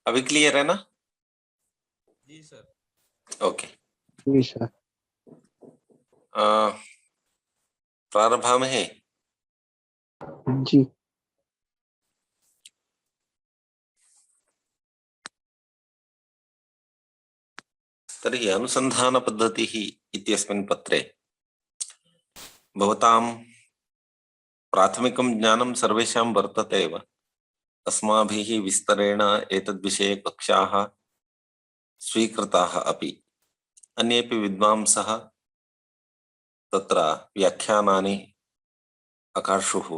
अभी क्लियर है ना? जी सर। ओके। जी सर। प्रारभामहे। जी। तर्हि अनुसन्धानपद्धतिः इत्यस्मिन् पत्रे भवतां प्राथमिकं ज्ञानं सर्वेषां वर्तते एव। अस्माभिः विस्तरेण एतद्विषये कक्षाः स्वीकृताः अपि। अन्येपि विद्वांसः तत्र व्याख्यानानि अकार्षुः।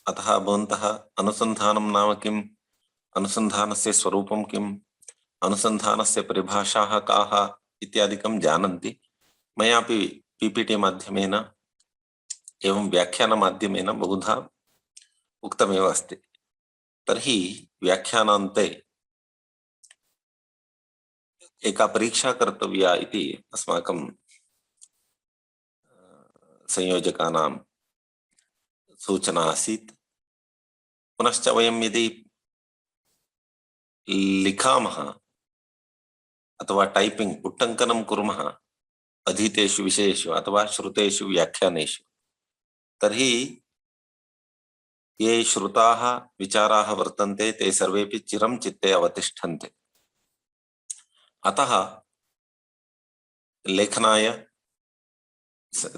अतः भवन्तः अनुसन्धानं नाम किम्, अनुसन्धानस्य स्वरूपं किम्, अनुसन्धानस्य परिभाषाः काः इत्यादिकं जानन्ति। मयापि पीपीटी माध्यमेन एवं व्याख्यानमाध्यमेन बहुधा उक्तमेव अस्ति। तर्हि व्याख्यानान्ते एका परीक्षा कर्तव्या इति अस्माकं संयोजकानां सूचना आसीत्। पुनश्च वयं यदि लिखामः अथवा टाइपिंग उट्टङ्कनं कुर्मः अधीतेषु विषयेषु अथवा श्रुतेषु व्याख्यानेषु, तर्हि ये श्रुताः विचाराः वर्तन्ते ते सर्वेपि चिरं चित्ते अवतिष्ठन्ते। अतः लेखनाय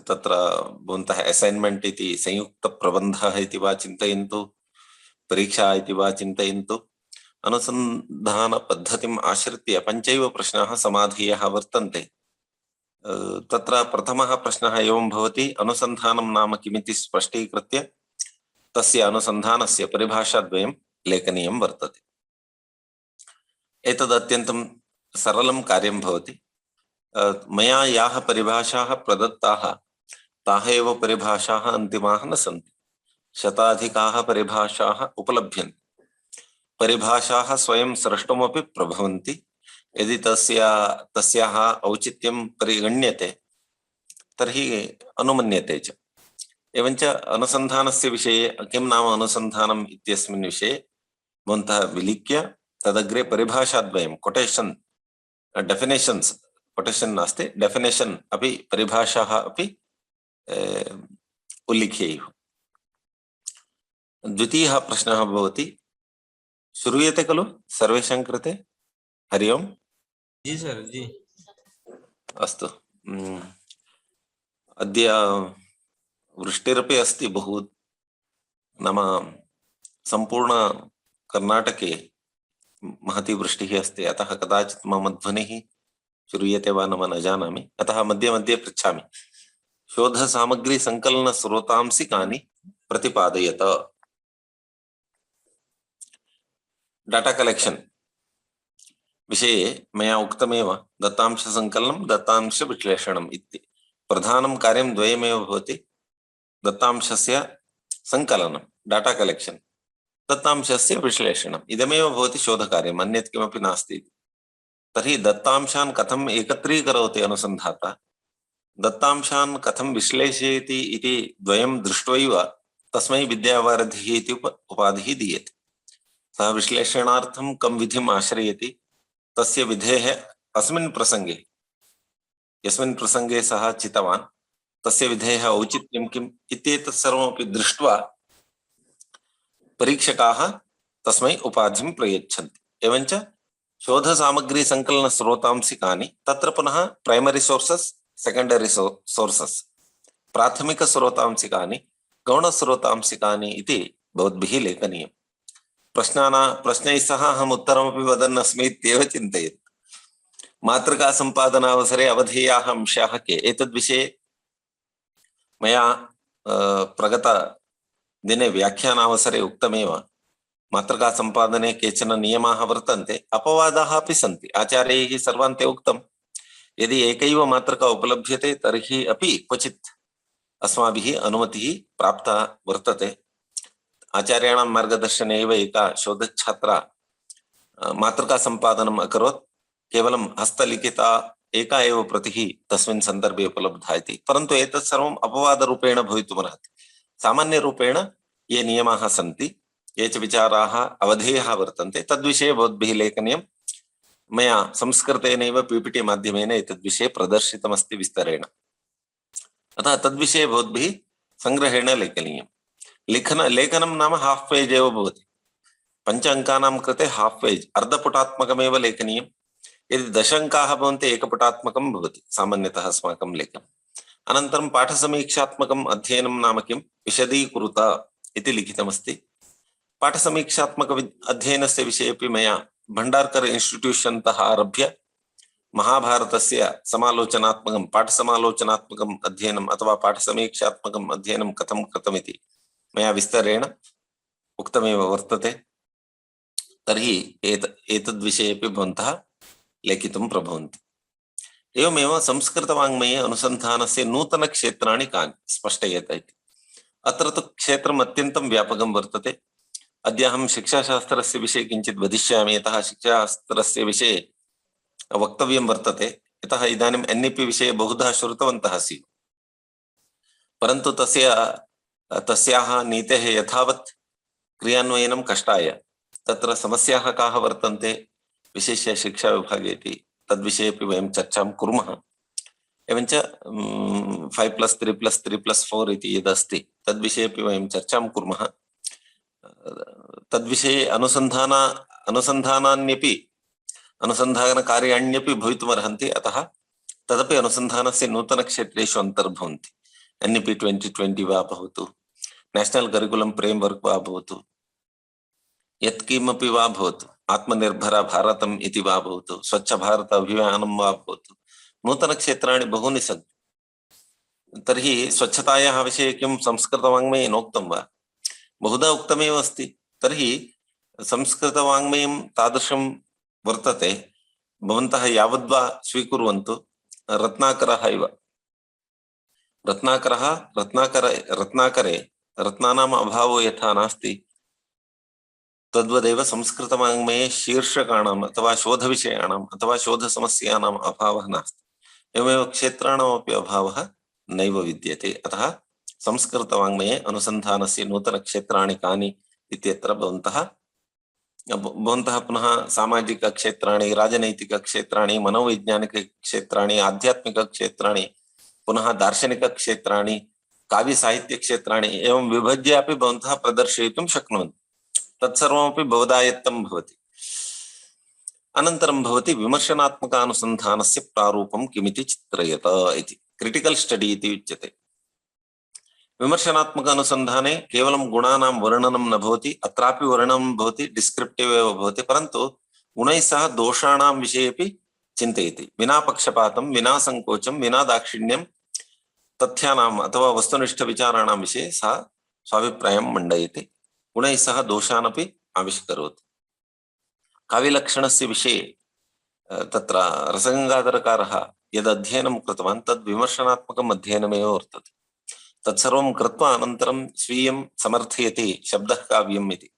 तत्र भवन्तः असाइनमेंट इति संयुक्तप्रबन्धः इति वा चिन्तयन्तु, परीक्षा इति वा चिन्तयन्तु, अनुसन्धानपद्धतिम् आश्रित्य पञ्चैव प्रश्नाः समाधेयाः वर्तन्ते। तत्र प्रथमः प्रश्नः एवं भवति, अनुसन्धानं नाम किमिति स्पष्टीकृत्य तस्य अनुसन्धानस्य परिभाषाद्वयं लेखनीयं वर्तते। एतद् अत्यन्तं सरलं कार्यं भवति। मया याः परिभाषाः प्रदत्ताः ताः एव परिभाषाः अन्तिमाः न सन्ति। शताधिकाः परिभाषाः उपलभ्यन्ते। परिभाषाः स्वयं सृष्टुमपि प्रभवन्ति। यदि तस्याः औचित्यं परिगण्यते तर्हि अनुमन्यते च। एवञ्च अनुसन्धानस्य विषये किं नाम अनुसन्धानम् इत्यस्मिन् विषये भवन्तः विलिख्य तदग्रे परिभाषाद्वयं कोटेशन् डेफिनेशन्स्, कोटेशन् नास्ति डेफिनेशन् अपि परिभाषाः अपि उल्लिखेयुः। द्वितीयः प्रश्नः भवति, श्रूयते खलु सर्वेषां कृते? हरि ओम्। जी सर जी। अस्तु। अद्य वृष्टिरपि अस्ति बहु, नाम संपूर्ण कर्नाटके महती वृष्टिः अस्ति। अतः कदाचित् मम ध्वनिः श्रूयते वा न जानामि। अतः मध्ये मध्ये पृच्छामि। शोधसामग्री संकलन स्रोतांसि कानि प्रतिपादयत। डाटा कलेक्शन विषये मया उक्तमेव, दत्तांश संकलनं दत्तांश विश्लेषणम् इति प्रधानं कार्यं द्वयमेव भवति। दत्तांशस्य संकलनं डाटा कलेक्शन, दत्तांशस्य विश्लेषणम्, इदमेव भवति शोधकार्यम्, अन्यत् किमपि नास्ति। तर्हि दत्तांशान् कथम् एकत्रीकरोति अनुसन्धाता, दत्तांशान् कथं विश्लेषयति इति द्वयं दृष्ट्वैव तस्मै विद्यावारिधिः इति उपाधिः दीयते। सः विश्लेषणार्थं कं विधिम् आश्रयति, तस्य विधेः अस्मिन् प्रसंगे यस्मिन् प्रसंगे सः चितवान् तस्य विधेः औचित्यं किम् इत्येतत् सर्वमपि दृष्ट्वा परीक्षकाः तस्मै उपाधिं प्रयच्छन्ति। एवञ्च शोधसामग्री संकलन स्रोतांसि कानि, तत्र पुनः प्राइमरी सोर्सेस् सेकेंडरी सोर्सेस्, प्राथमिक स्रोतांसि कानि गौण स्रोतांसि कानि इति भवद्भिः लेखनीयम्। प्रश्नैः सह अहम् उत्तरमपि वदन् अस्मि इत्येव चिन्तयेत्। मातृका सम्पादनावसरे अवधेयाः अंशाः के, एतद्विषये मया प्रगत दिने व्याख्यानावसरे उक्तमेव। मातृका संपादने केचन नियमाः वर्तन्ते, अपवादाः अपि सन्ति। आचार्यैः सर्वान्ते उक्तं, यदि एकैव मातृका उपलभ्यते तर्हि अपि क्वचित् अस्माभिः अनुमतिः प्राप्ता वर्तते। आचार्याणां मार्गदर्शने एव एका शोधच्छात्रा मातृका सम्पादनम् अकरोत्। केवलं हस्तलिखिता एका एव प्रतिः तस्मिन् सन्दर्भे उपलब्धा इति। परन्तु एतत् सर्वम् अपवादरूपेण भवितुमर्हति। सामान्यरूपेण ये नियमाः सन्ति ये च विचाराः अवधेयाः वर्तन्ते तद्विषये भवद्भिः लेखनीयं। मया संस्कृतेनैव पीपीटी माध्यमेन एतद्विषये प्रदर्शितमस्ति विस्तरेण। अतः तद्विषये भवद्भिः संग्रहेण लेखनीयं। लेखनं नाम हाफ पेज एव भवति। 5 अङ्कानां कृते हाफ पेज अर्धपुटात्मकमेव लेखनीयं। यदि 10 अङ्काः भवन्ति एकपुटात्मकं भवति सामान्यतः अस्माकं लेखनम्। अनन्तरं पाठसमीक्षात्मकम् अध्ययनं नाम किं विशदीकुरुत इति लिखितमस्ति। पाठसमीक्षात्मक अध्ययनस्य विषयेपि मया भण्डार्कर इन्स्टिट्यूशन् तः आरभ्य महाभारतस्य समालोचनात्मकं पाठसमालोचनात्मकम् अध्ययनम् अथवा पाठसमीक्षात्मकम् अध्ययनं कथं कृतमिति मया विस्तरेण उक्तमेव वर्तते। तर्हि एतद्विषयेपि भवन्तः लेखितुं प्रभवन्ति। एवमेव संस्कृतवाङ्मये अनुसन्धानस्य नूतनक्षेत्राणि कानि स्पष्टयेत इति। अत्र तु क्षेत्रम् अत्यन्तं व्यापकं वर्तते। अद्य अहं शिक्षाशास्त्रस्य विषये किञ्चित् वदिष्यामि, यतः शिक्षाशास्त्रस्य विषये वक्तव्यं वर्तते। यतः इदानीं NEP विषये बहुधा श्रुतवन्तः स्युः, परन्तु तस्याः नीतेः यथावत् क्रियान्वयनं कष्टाय। तत्र समस्याः काः वर्तन्ते विशेष्य शिक्षा विभागे इति तद्विषयेपि वयं चर्चां कुर्मः। एवञ्च 5+3+3+4 इति यदस्ति तद्विषयेपि वयं चर्चां कुर्मः। तद्विषये अनुसन्धानकार्याण्यपि भवितुमर्हन्ति। अतः तदपि अनुसन्धानस्य नूतनक्षेत्रेषु अन्तर्भवन्ति। NEP 2020 वा भवतु, नेशनल करिकुलम फ्रेमवर्क वा भवतु, यत्किमपि वा भवतु, आत्मनिर्भर भारतम् इति वा भवतु, स्वच्छ भारत अभियानं वा भवतु, नूतनक्षेत्राणि बहूनि सन्ति। तर्हि स्वच्छतायाः विषये किं संस्कृतवाङ्मये नोक्तं वा? बहुधा उक्तमेव अस्ति। तर्हि संस्कृतवाङ्मयं तादृशं वर्तते। भवन्तः यावद्वा स्वीकुर्वन्तु, रत्नाकरः इव। रत्नाकरे रत्नानाम् अभावो यथा नास्ति, तद्वदेव संस्कृतवाङ्मये शीर्षकाणाम् अथवा शोधविषयाणाम् अथवा शोधसमस्यानाम् अभावः नास्ति। एवमेव क्षेत्राणामपि अभावः नैव विद्यते। अतः संस्कृतवाङ्मये अनुसन्धानस्य नूतनक्षेत्राणि कानि इत्यत्र भवन्तः पुनः सामाजिकक्षेत्राणि, राजनैतिकक्षेत्राणि, मनोवैज्ञानिकक्षेत्राणि, आध्यात्मिकक्षेत्राणि, पुनः दार्शनिकक्षेत्राणि, काव्यसाहित्यक्षेत्राणि एवं विभज्यापि भवन्तः प्रदर्शयितुं शक्नुवन्ति। तत्सर्वमपि भवदायत्तं भवति। अनन्तरं भवति विमर्शनात्मकानुसन्धानस्य प्रारूपं किमिति चित्रयत इति। क्रिटिकल स्टडी इति उच्यते। विमर्शनात्मक अनुसन्धाने केवलं गुणानां वर्णनं न भवति, अत्रापि वर्णनं भवति, डिस्क्रिप्टिव एव भवति, परन्तु गुणैः सह दोषाणां विषयेपि चिन्तयति। विना पक्षपातं, विना संकोचं, विना दाक्षिण्यं तथ्यानाम् अथवा वस्तुनिष्ठविचाराणां विषये सः स्वाभिप्रायं मण्डयति। गुणैः सह दोषानपि आविष्करोति। काव्यलक्षणस्य विषये तत्र रसगङ्गाधरकारः यदध्ययनं कृतवान् तद् विमर्शनात्मकम् अध्ययनमेव वर्तते। तत्सर्वं कृत्वा अनन्तरं स्वीयं समर्थयति शब्दः काव्यम् इति।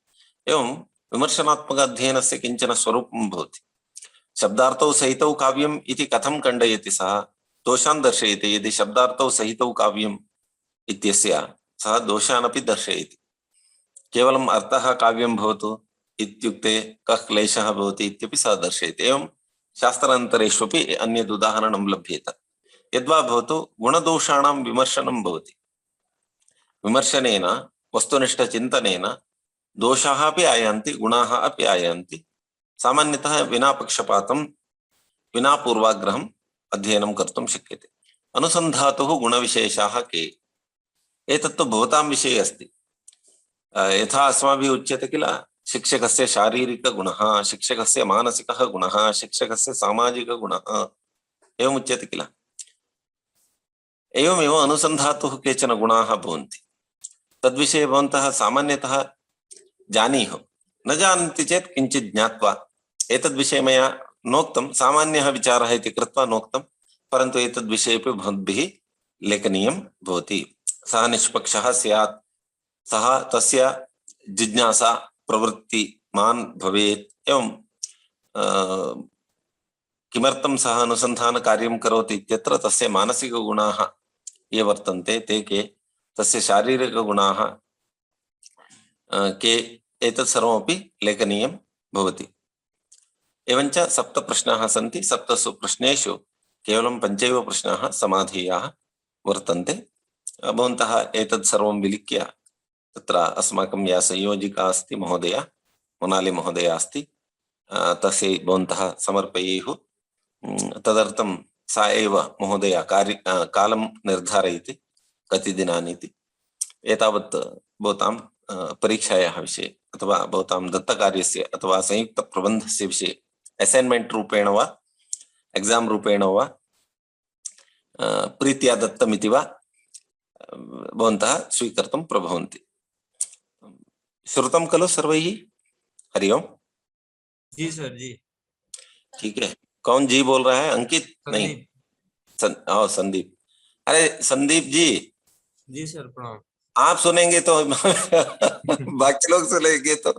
एवं विमर्शनात्मक अध्ययनस्य किञ्चन स्वरूपं भवति। शब्दार्थौ सहितौ काव्यम् इति कथं खण्डयति सः? दोषान् दर्शयति। यदि शब्दार्थौ सहितौ काव्यम् इत्यस्य सः दोषानपि दर्शयति। केवलम् अर्थः काव्यं भवतु इत्युक्ते कः क्लेशः भवति इत्यपि सः दर्शयति। एवं शास्त्रान्तरेष्वपि अन्यद् उदाहरणं लभ्येत। यद्वा भवतु, गुणदोषाणां विमर्शनं भवति। विमर्शनेन, वस्तुनिष्ठचिन्तनेन दोषाः अपि आयान्ति, गुणाः अपि आयान्ति। सामान्यतः विना पक्षपातं, विना पूर्वाग्रहम् अध्ययनं कर्तुं शक्यते। अनुसन्धातुः गुणविशेषाः के? एतत्तु भवतां विषये अस्ति। यथा अस्माभिः उच्यते किल, शिक्षकस्य शारीरिकगुणः, शिक्षकस्य मानसिकः गुणः, शिक्षकस्य सामाजिकगुणः, एवम् उच्यते किल। एवमेव अनुसन्धातुः केचन गुणाः भवन्ति। तद्विषये भवन्तः सामान्यतः जानीयुः। न जानन्ति चेत् किञ्चित् ज्ञात्वा, एतद्विषये मया नोक्तं, सामान्यः विचारः इति कृत्वा नोक्तं, परन्तु एतद्विषयेपि भवद्भिः लेखनीयं भवति। सः निष्पक्षः स्यात्, सः तस्य जिज्ञासा प्रवृत्तिमान् भवेत्। एवं किमर्थं सः अनुसन्धानकार्यं करोति इत्यत्र तस्य मानसिकगुणाः ये वर्तन्ते ते के, तस्य शारीरिकगुणाः के एतत् सर्वमपि लेखनीयं भवति। एवञ्च 7 प्रश्नाः सन्ति। 7सु प्रश्नेषु केवलं 5 एव प्रश्नाः समाधेयाः वर्तन्ते। भवन्तः एतत् सर्वं विलिख्य तत्र अस्माकं या संयोजिका अस्ति महोदया, मोनाली महोदया अस्ति, तस्यै भवन्तः समर्पयेयुः। तदर्थं सा एव महोदया कालं निर्धारयति कति दिनानि इति। एतावत् भवतां परीक्षायाः विषये अथवा भवतां दत्तकार्यस्य अथवा संयुक्तप्रबन्धस्य विषये असैन्मेंट रूपेण वा एग्जाम रूपेण वा प्रीत्या दत्तमिति वा भवन्तः स्वीकर्तुं प्रभवन्ति। श्रुतं खलु सर्वैः? हरि ओम। जी सर जी। ठीक है। कौन जी बोल रहा है? अंकित? नहीं, संदीप। अरे संदीप जी। जी सर प्रणाम। आप सुनेंगे तो बाकी लोग सुनेंगे तो।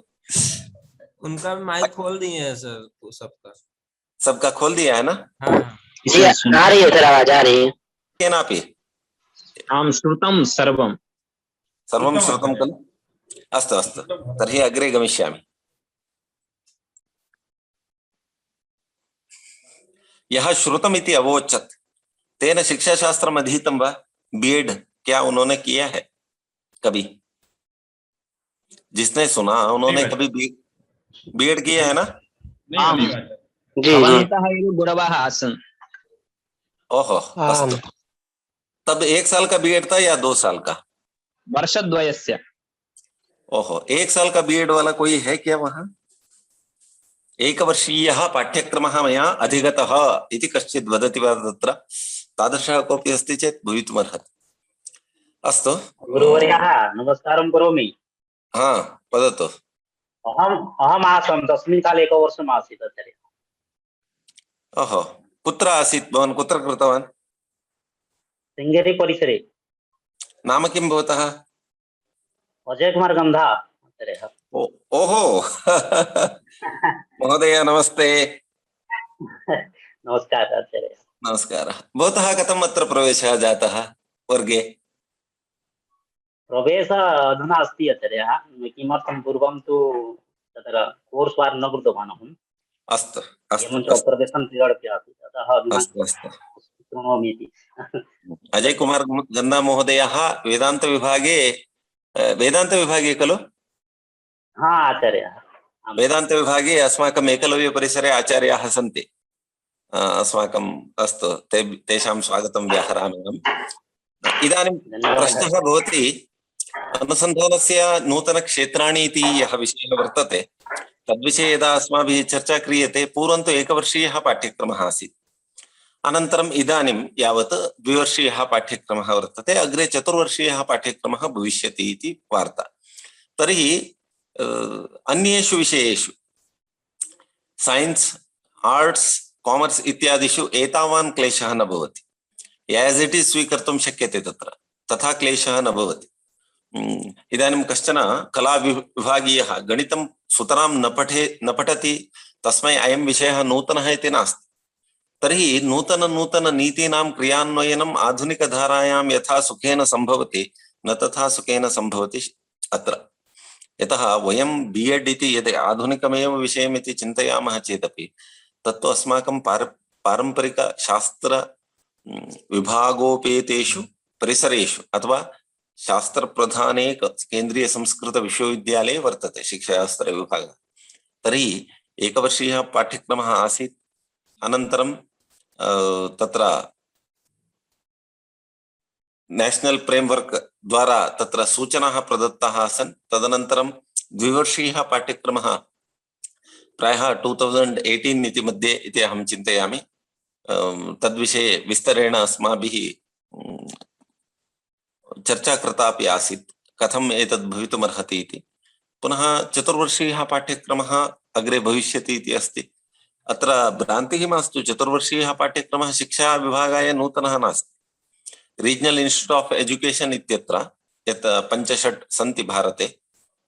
उनका माइक खोल दिए हैं सर, तो सबका खोल दिया है ना? हाँ जी आ रही है सर, आवाज आ रही है। केनापि आम श्रुतं सर्वं। सर्वं श्रुतं खलु? अस्तु अस्तु, तर्हि अग्रे गमिष्यामि। यह श्रुतमिति अवोचत् तेन शिक्षाशास्त्रम् अधीतं वा? बीएड क्या उन्होंने किया है कभी? जिसने सुना उन्होंने कभी बीएड किया है ना? आम जी भवन्तः एव गुरवः आसन्। ओहो, अस्तु। तब 1 साल का बीएड था या 2 साल का? वर्षद्वयस्य। ओहो, 1 साल का बीएड वाला कोई है क्या वहां? 1 वर्षीयः पाठ्यक्रमः मया अधिगतः इति कश्चित् वदति वा तत्र? तादृशः कोऽपि अस्ति चेत् भवितुमर्हति। अस्तु गुरुवर्यः नमस्कारं करोमि। हाँ, वदतु। अहम् आसं तस्मिन् काले 1 वर्षम् आसीत् आचार्य। ओहो, कुत्र आसीत् भवान्? कुत्र कृतवान्? शृङ्गेरी परिसरे। नाम किं भवतः? अजय कुमार गन्धा आचार्यः। ओहो महोदय नमस्ते। नमस्कार आचार्य। नमस्कारः। भवतः कथम् अत्र प्रवेशः जातः वर्गे? प्रवेश अधुना अस्ति आचार्यः। किमर्थं पूर्वं तु तत्र कोर्स् वार् न कृतवान् अहम्। अस्तु अस्तु एवञ्च प्रवेशं क्रीडति आसीत्, अतः अधुना अस्तु अस्तु शृणोमि इति। अजय कुमार गन्ना महोदयः वेदांत विभागे खलु? हा आचार्यः। वेदांत विभागे अस्माकम् एकलव्य परिसरे आचार्याः सन्ति। अस्माकम् अस्तु, तेषां स्वागतं व्याहरामि अहम्। इदानीं प्रश्नः भवति, अनुसन्धानस्य नूतनक्षेत्राणि इति यः विषयः वर्तते तद्विषये यदा अस्माभिः चर्चा क्रियते, पूर्वं तु 1 वर्षीयः पाठ्यक्रमः आसीत्। अनन्तरम् इदानीं यावत् 2 वर्षीयः पाठ्यक्रमः वर्तते, अग्रे 4 वर्षीयः पाठ्यक्रमः भविष्यति इति वार्ता। तर्हि अन्येषु विषयेषु सैन्स्, आर्ट्स्, कॉमर्स् इत्यादिषु एतावान् क्लेशः न भवति। एस् इट् इस् स्वीकर्तुं शक्यते, तत्र तथा क्लेशः न भवति। इदानीं कश्चन कलाविभागीयः गणितं सुतरां न पठति, तस्मै अयं विषयः नूतनः इति नास्ति। तर्हि नूतन नीतीनां क्रियान्वयनम् आधुनिकधारायां यथा सुखेन संभवति न तथा सुखेन संभवति अत्र। यतः वयं बीएड इति यदि आधुनिकमेव विषयमिति चिन्तयामः चेदपि तत्तु अस्माकं पारंपरिक शास्त्र विभागोपेतेषु परिसरेषु अथवा शास्त्र प्रधाने केन्द्रीय संस्कृत विश्वविद्यालये वर्तते शिक्षाशास्त्र विभागः। तर्हि 1 वर्षीयः पाठ्यक्रमः आसीत्। अनन्तरं तत्र नेशनल फ्रेमवर्क द्वारा तत्र सूचनाः प्रदत्ताः आसन्। तदनन्तरं 2 वर्षीयः पाठ्यक्रमः प्रायः 2018 इति मध्ये इति अहं चिन्तयामि। तद्विषये विस्तरेण अस्माभिः चर्चा कृता अपि आसीत्, कथम् एतद् भवितुमर्हति इति। पुनः 4 वर्षीयः पाठ्यक्रमः अग्रे भविष्यति इति अस्ति। अत्र भ्रान्तिः मास्तु, 4 वर्षीयः पाठ्यक्रमः शिक्षा विभागाय नूतनः नास्ति। रीजनल इंस्टीट्यूट ऑफ एजुकेशन इत्यत्र यत् 5-6 सन्ति भारते,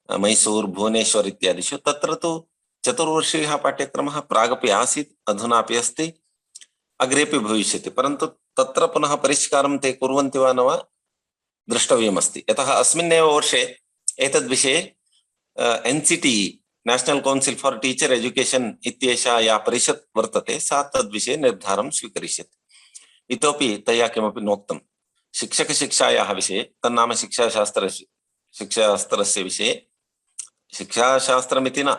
मैसूर, भुवनेश्वर इत्यादिषु, तत्र तु 4 वर्षीयः पाठ्यक्रमः प्रागपि आसीत्, अधुनापि अस्ति, अग्रेपि भविष्यति। परन्तु तत्र पुनः परिष्कारं ते कुर्वन्ति वा न वा द्रष्टव्यमस्ति। यतः अस्मिन्नेव वर्षे एतद्विषये NCTE national council for teacher education इत्येषा या परिषत् वर्तते सा तद्विषये निर्धारं स्वीकरिष्यति। इतोपि तया किमपि नोक्तं शिक्षकशिक्षायाः विषये तन्नाम शिक्षाशास्त्रस्य विषये शिक्षाशास्त्रमिति न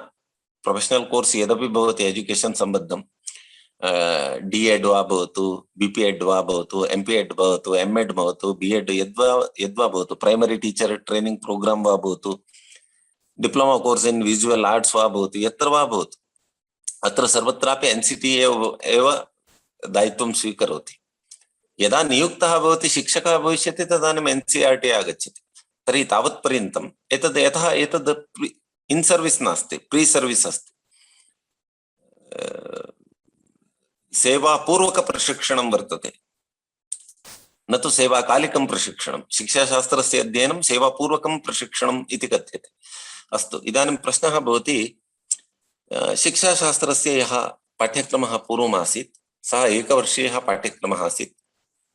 प्रोफेशनल कोर्स यदपि भवति एजुकेशन सम्बद्धं D.Ed वा भवतु B.Ped वा भवतु M.Ped भवतु M.Ed भवतु B.Ed यद्वा भवतु प्राइमरी टीचर ट्रेनिंग प्रोग्राम वा भवतु diploma course in visual arts वा भवतु यत्र वा भवतु अत्र सर्वत्रापि NCTE एव दायित्वं स्वीकरोति। यदा नियुक्तः भवति शिक्षकः भविष्यति तदानीं NCERT आगच्छति। तर्हि तावत्पर्यन्तम् एतद् यतः एतद् इन सर्विस नास्ति, प्री सर्विस अस्ति। सेवापूर्वक प्रशिक्षणं वर्तते, न तु सेवाकालिकं प्रशिक्षणं। शिक्षाशास्त्रस्य अध्ययनं सेवापूर्वकं प्रशिक्षणम् इति कथ्यते। अस्तु, इदानीं प्रश्नः भवति शिक्षाशास्त्रस्य यः पाठ्यक्रमः पूर्वम् आसीत् सः एकवर्षीयः पाठ्यक्रमः आसीत्,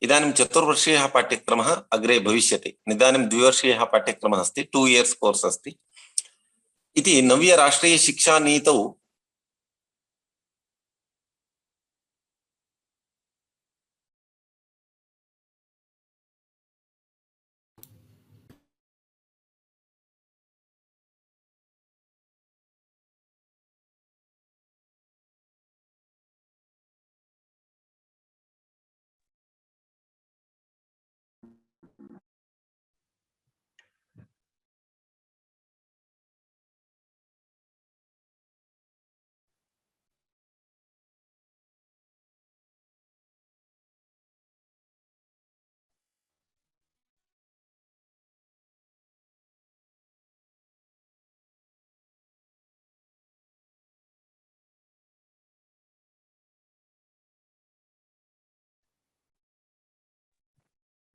इदानीं चतुर्वर्षीयः पाठ्यक्रमः अग्रे भविष्यति। इदानीं द्विवर्षीयः पाठ्यक्रमः अस्ति, 2 years कोर्स् अस्ति इति नव्य राष्ट्रीय शिक्षा नीतौ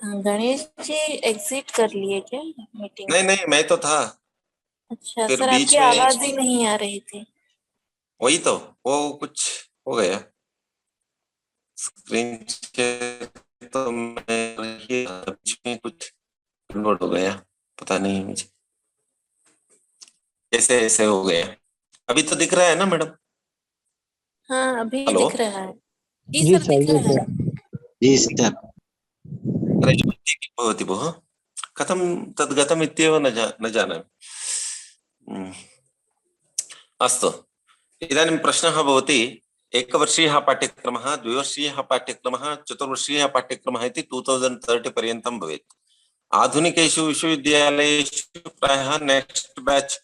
गणेश जी एग्जिट कर लिए क्या मीटिंग? नहीं, मैं तो था। अच्छा फिर सर, बीच आपकी में आवाज ही नहीं आ रही थी। वही तो, वो कुछ हो गया स्क्रीन शेयर तो मैं बीच में कुछ कन्वर्ट हो गया, पता नहीं मुझे कैसे ऐसे हो गया। अभी तो दिख रहा है ना मैडम? हाँ अभी हेलो? दिख रहा है। जी जी सर सर, दिख जी रहा सर। है। जी सर। भवति भोः, कथं तद् गतम् इत्येव न जानामि। अस्तु, इदानीं प्रश्नः भवति एकवर्षीयः पाठ्यक्रमः, द्विवर्षीयः पाठ्यक्रमः, चतुर्वर्षीयः पाठ्यक्रमः इति 2030 पर्यन्तं भवेत्। आधुनिकेषु विश्वविद्यालयेषु प्रायः नेक्स्ट बैच,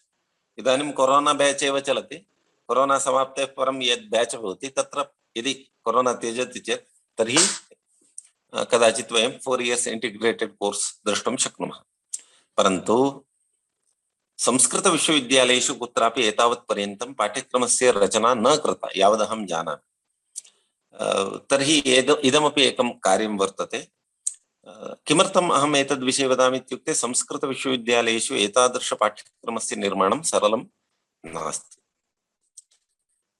इदानीं कोरोना बैच एव चलति। कोरोना समाप्तेः परं यद् बैच भवति तत्र यदि कोरोना त्यजति चेत् तर्हि कदाचित् वयं 4 years इंटिग्रेटेड कोर्स द्रष्टुं शक्नुमः। परन्तु संस्कृत विश्वविद्यालयेषु कुत्रापि एतावत् पर्यन्तं पाठ्यक्रमस्य रचना न कृता यावदहं जानामि। तर्हि इदमपि एकं कार्यं वर्तते। किमर्थम् अहम् एतद् विषये वदामि इत्युक्ते संस्कृत विश्वविद्यालयेषु एतादृश पाठ्यक्रमस्य निर्माणं सरलं नास्ति।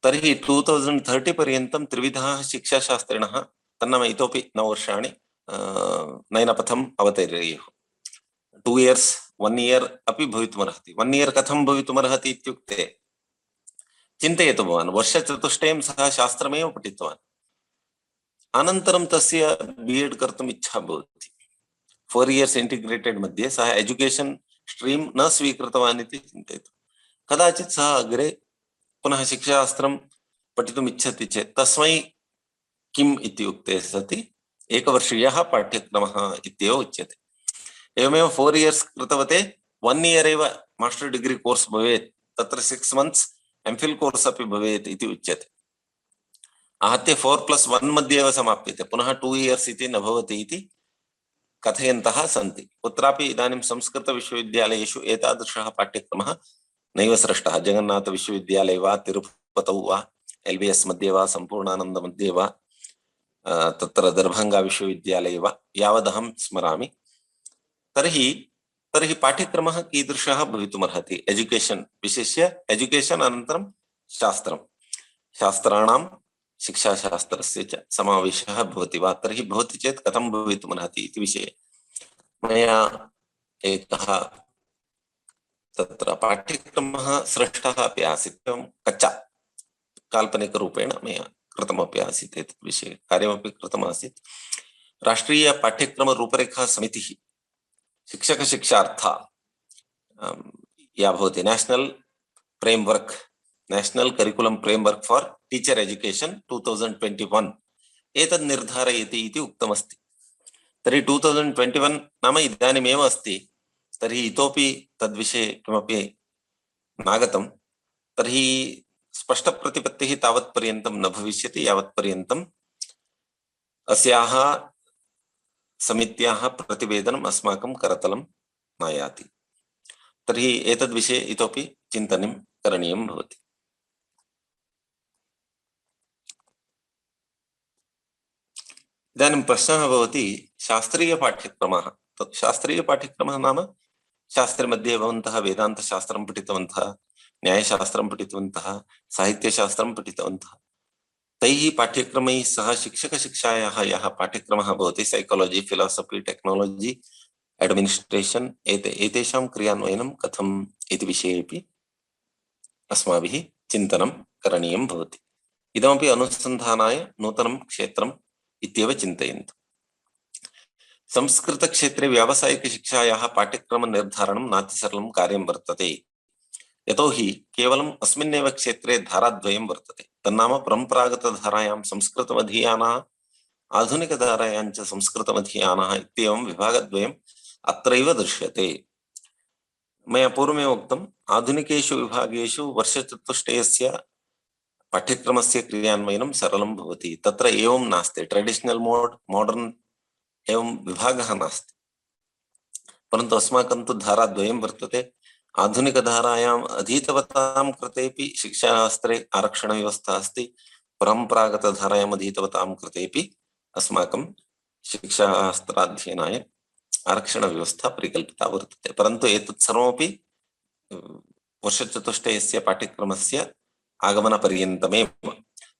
तर्हि 2030 पर्यन्तं त्रिविधाः शिक्षाशास्त्रिणः तन्नाम इतोपि 9 वर्षाणि नयनपथम् अवतरेयुः। 2 years 1 year अपि भवितुमर्हति। 1 year कथं भवितुमर्हति इत्युक्ते चिन्तयतु भवान्, वर्षचतुष्टयं सः शास्त्रमेव पठितवान्, अनन्तरं तस्य B.Ed कर्तुम् इच्छा भवति। 4 years इंटिग्रेटेड मध्ये सः एजुकेशन स्ट्रीम न स्वीकृतवान् इति चिन्तयतु। कदाचित् सः अग्रे पुनः शिक्षाशास्त्रं पठितुम् इच्छति चेत् तस्मै किम् इत्युक्ते सति एकवर्षीयः पाठ्यक्रमः इत्येव उच्यते। एवमेव 4 years कृतवते 1 year एव मास्टर् डिग्री कोर्स भवेत्, तत्र 6 months MPhil कोर्स अपि भवेत् इति उच्यते। आहत्य 4+1 मध्ये एव समाप्यते, पुनः 2 years इति न भवति इति कथयन्तः सन्ति। कुत्रापि इदानीं संस्कृत विश्वविद्यालयेषु एतादृशः पाठ्यक्रमः नैव सृष्टः। जगन्नाथ विश्वविद्यालये वा, तिरुपतौ वा, LBS मध्ये वा, सम्पूर्णानन्द मध्ये वा, तत्र दर्भंगा विश्वविद्यालये वा, यावदहं स्मरामि। तर्हि पाठ्यक्रमः कीदृशः भवितुमर्हति? एजुकेशन, विशिष्य एजुकेशन अनन्तरं शास्त्रं, शास्त्राणां शिक्षाशास्त्रस्य च समावेशः भवति वा? तर्हि भवति चेत् कथं भवितुमर्हति इति विषये मया एकः तत्र पाठ्यक्रमः सृष्टः अपि आसीत्, एवं कच्चा काल्पनिकरूपेण मया कृतमपि आसीत्, एतत् विषये कार्यमपि कृतमासीत्। राष्ट्रीय पाठ्यक्रम रूपरेखा समितिः शिक्षकशिक्षार्था या भवति national framework, national curriculum framework for teacher education 2021 एतत् निर्धारयति इति उक्तमस्ति। तर्हि 2021 नाम इदानीमेव अस्ति, तर्हि इतोपि तद्विषये किमपि नागतं। तर्हि स्पष्टप्रतिपत्तिः तावत्पर्यन्तं न भविष्यति यावत्पर्यन्तम् अस्याः समित्याः प्रतिवेदनम् अस्माकं करतलं नायाति। तर्हि एतद्विषये इतोपि चिन्तनं करणीयं भवति। इदानीं प्रश्नः भवति शास्त्रीयपाठ्यक्रमः। तत् शास्त्रीयपाठ्यक्रमः नाम शास्त्रमध्ये भवन्तः वेदान्तशास्त्रं पठितवन्तः, न्यायशास्त्रं पठितवन्तः, साहित्यशास्त्रं पठितवन्तः। तैः पाठ्यक्रमैः सह शिक्षकशिक्षायाः यः पाठ्यक्रमः भवति सैकालजि, फिलासफी, टेक्नोलॉजी, एडमिनिस्ट्रेशन एतेषां क्रियान्वयनं कथम् इति विषयेपि अस्माभिः चिन्तनं करणीयं भवति। इदमपि अनुसन्धानाय नूतनं क्षेत्रम् इत्येव चिन्तयन्तु। संस्कृतक्षेत्रे व्यावसायिकशिक्षायाः पाठ्यक्रमनिर्धारणं नातिसरलं कार्यं वर्तते। यतोहि केवलम् अस्मिन्नेव क्षेत्रे धाराद्वयं वर्तते। तन्नाम परम्परागतधारायां संस्कृतमधीयानाः, आधुनिकधारायां च संस्कृतमधीयानाः इत्येवं विभागद्वयम् अत्रैव दृश्यते। मया पूर्वमेव उक्तम्, आधुनिकेषु विभागेषु वर्षचतुष्टयस्य पाठ्यक्रमस्य क्रियान्वयनं सरलं भवति। तत्र एवं नास्ति, ट्रेडिशनल मोड, मॉडर्न एवं विभागः नास्ति। परन्तु अस्माकं तु धाराद्वयं वर्तते। आधुनिकधारायाम् अधीतवतां कृतेपि शिक्षाशास्त्रे आरक्षणव्यवस्था अस्ति, परम्परागतधारायाम् अधीतवतां कृतेपि अस्माकं शिक्षाशास्त्राध्ययनाय आरक्षणव्यवस्था परिकल्पिता वर्तते। परन्तु एतत् सर्वमपि वर्षचतुष्टयस्य पाठ्यक्रमस्य आगमनपर्यन्तमेव,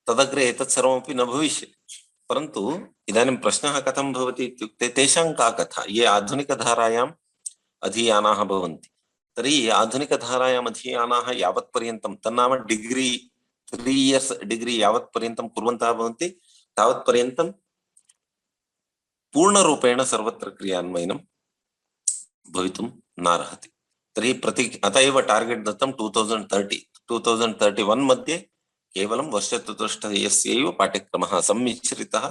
तदग्रे एतत् सर्वमपि न भविष्यति। परन्तु इदानीं प्रश्नः कथं भवति इत्युक्ते तेषां का कथा, ये आधुनिकधारायाम् अधीयानाः भवन्ति, तर्हि आधुनिकधारायाम् अधीयानाः यावत्पर्यन्तं तन्नाम डिग्री 3 इयर्स् डिग्री यावत्पर्यन्तं कुर्वन्तः भवन्ति तावत्पर्यन्तं पूर्णरूपेण सर्वत्र क्रियान्वयनं भवितुं नार्हति। तर्हि अत एव टार्गेट् दत्तं 2031 मध्ये केवलं वर्षचतुष्टयस्यैव पाठ्यक्रमः, सम्मिश्रितः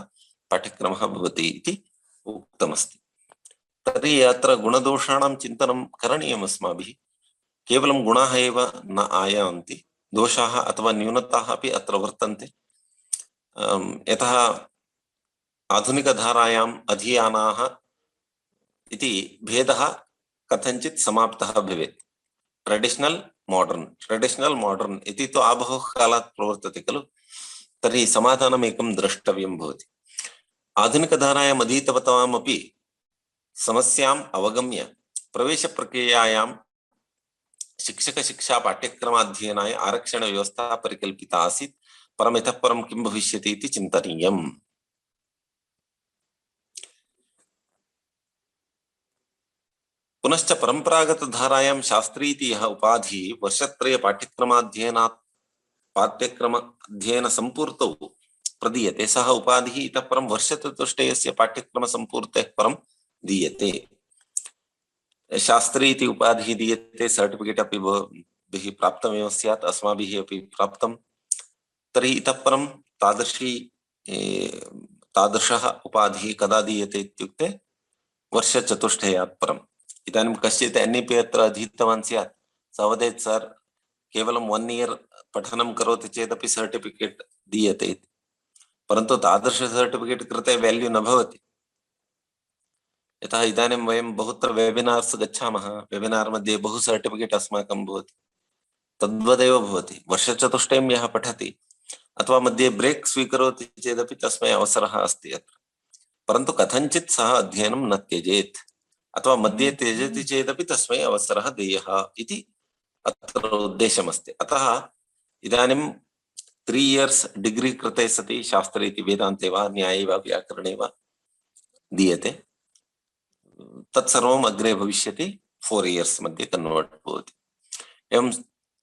पाठ्यक्रमः भवति इति उक्तमस्ति। तर्हि अत्र गुणदोषाणां चिन्तनं करणीयम् अस्माभिः। केवलं गुणाः एव न आयान्ति, दोषाः अथवा न्यूनताः अपि अत्र वर्तन्ते। यतः आधुनिकधारायाम् अधीयानाः इति भेदः कथञ्चित् समाप्तः भवेत्। ट्रेडिशनल मॉडर्न इति तु आबहोः कालात् प्रवर्तते खलु। तर्हि समाधानम् एकं द्रष्टव्यं भवति। आधुनिकधारायाम् अधीतवतामपि समस्याम् अवगम्य प्रवेशप्रक्रियायां शिक्षकशिक्षा पाठ्यक्रमाध्ययनाय आरक्षणव्यवस्था परिकल्पिता आसीत्। परम् इतः परं किं भविष्यति इति चिन्तनीयम्। पुनश्च परम्परागतधारायां शास्त्री इति यः उपाधिः वर्षत्रय पाठ्यक्रमाध्ययनसम्पूर्तौ प्रदीयते, सः उपाधिः इतः परं वर्षचतुष्टयस्य पाठ्यक्रमसम्पूर्तेः परं दीयते। शास्त्री इति उपाधिः दीयते, सर्टिफिकेट् अपि भवद्भिः प्राप्तमेव स्यात्, अस्माभिः अपि प्राप्तं। तर्हि इतः परं तादृशः उपाधिः कदा दीयते इत्युक्ते वर्षचतुष्टयात् परम्। इदानीं कश्चित् NEP अत्र अधीतवान् स्यात्, सः वदेत् सर् केवलं 1 इयर् पठनं करोति चेदपि सर्टिफिकेट् दीयते इति। परन्तु तादृश सर्टिफिकेट् कृते वेल्यू न भवति। यतः इदानीं वयं बहुत्र वेबिनार्स् गच्छामः, वेबिनार् मध्ये बहु सर्टिफिकेट् अस्माकं भवति। तद्वदेव भवति, वर्षचतुष्टयं यः पठति अथवा मध्ये ब्रेक् स्वीकरोति चेदपि तस्मै अवसरः अस्ति अत्र। परन्तु कथञ्चित् सः अध्ययनं न त्यजेत्, अथवा मध्ये त्यजति चेदपि तस्मै अवसरः देयः इति अत्र उद्देश्यमस्ति। अतः इदानीं 3 इयर्स् डिग्री कृते सति शास्त्रे इति वेदान्ते वा न्याये वा व्याकरणे वा दीयते, तत्सर्वम् अग्रे भविष्यति 4 इयर्स् मध्ये कन्वर्ट् भवति। एवं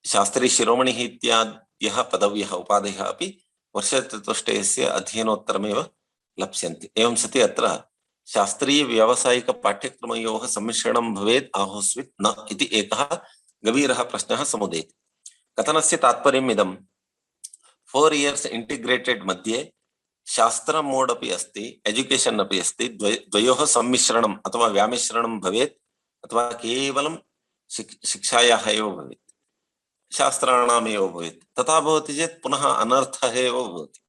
शास्त्री शिरोमणिः इत्याद्यः पदव्यः उपाधयः अपि वर्षचतुष्टयस्य अध्ययनोत्तरमेव लप्स्यन्ते। एवं सति अत्र शास्त्रीय व्यावसायिक पाठ्यक्रमयोः सम्मिश्रणं भवेत् आहोस्वित् न इति एकः गभीरः प्रश्नः समुदेति। कथनस्य तात्पर्यम् इदं 4 years इंटिग्रेटेड मध्ये शास्त्र मोड अपि अस्ति, एजुकेशन अपि अस्ति, द्वयोः सम्मिश्रणम् अथवा व्यामिश्रणं भवेत् अथवा केवलं शिक्षायाः एव भवेत्, शास्त्राणाम् एव भवेत्। तथा भवति चेत् पुनः अनर्थः एव भवति।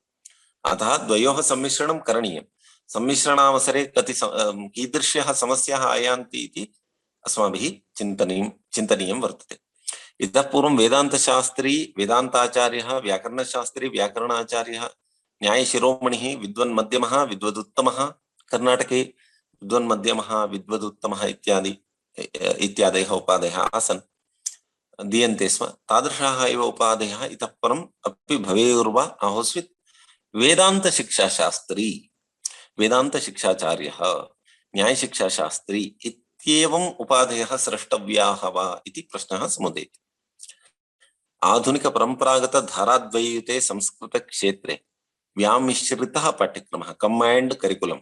अतः द्वयोः सम्मिश्रणं करणीयं। सम्मिश्रणावसरे कीदृश्यः समस्याः आयान्ति इति अस्माभिः चिन्तनीयं वर्तते। इतः पूर्वं वेदान्तशास्त्री वेदान्ताचार्यः, व्याकरणशास्त्री व्याकरणाचार्यः, न्यायशिरोमणिः विद्वन्मध्यमः विद्वदुत्तमः, कर्णाटके विद्वन्मध्यमः विद्वदुत्तमः इत्यादयः उपाधयः आसन्, दीयन्ते स्म। तादृशाः एव उपाधयः इतः परम् अपि भवेयुर्वा आहोस्वित् वेदान्तशिक्षाशास्त्री, वेदान्तशिक्षाचार्यः, न्यायशिक्षाशास्त्री इत्येवम् उपाधयः स्रष्टव्याः वा इति प्रश्नः समुदेति। आधुनिक परंपरागत धाराद्वययुते संस्कृत क्षेत्रे व्यामिश्रितः पाठ्यक्रमः कम्बाइंड करिकुलम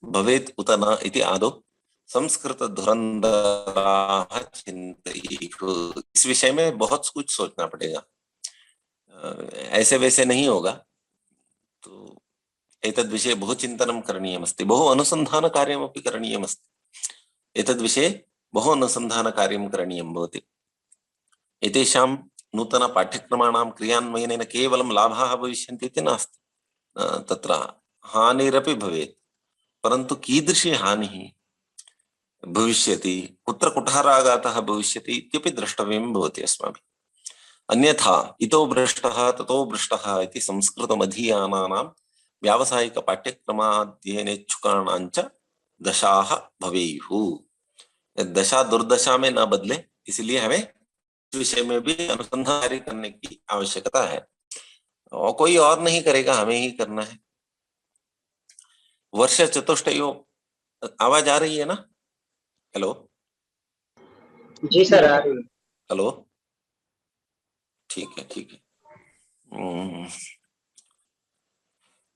भवेत् उत न इति आदौ संस्कृत धुरंधराः चिन्तयेयुः। इस विषय में बहुत कुछ सोचना पड़ेगा, ऐसे वैसे नहीं होगा। तो एतद् विषये बहु चिन्तनं करणीयमस्ति, बहु अनुसन्धानकार्यमपि करणीयमस्ति। एतद् विषये बहु अनुसन्धानकार्यं करणीयं भवति। एतेषां नूतन पाठ्यक्रमाणां क्रियान्वयनेन केवलं लाभाः भविष्यन्ति इति नास्ति, तत्र हानिरपि भवेत्, परन्तु कीदृशी हानिः भविष्यति, कुत्र कुठाराघातः भविष्यति इत्यपि द्रष्टव्यं भवति अस्माभिः। अन्यथा इतो भ्रष्टः ततो भ्रष्टः इति संस्कृतमधीयानानां व्यावसायिक पाठ्यक्रमाध्ययनेच्छुकाणां च दशाः भवेयुः। दशा दुर्दशा में न बदले, इसलिए हमें इस विषय में भी अनुसंधान करने की आवश्यकता है, और कोई और नहीं करेगा, हमें ही करना है। वर्ष चतुष्टयो, आवाज आ रही है ना? हेलो जी सर, आ रही है। हेलो, ठीक है।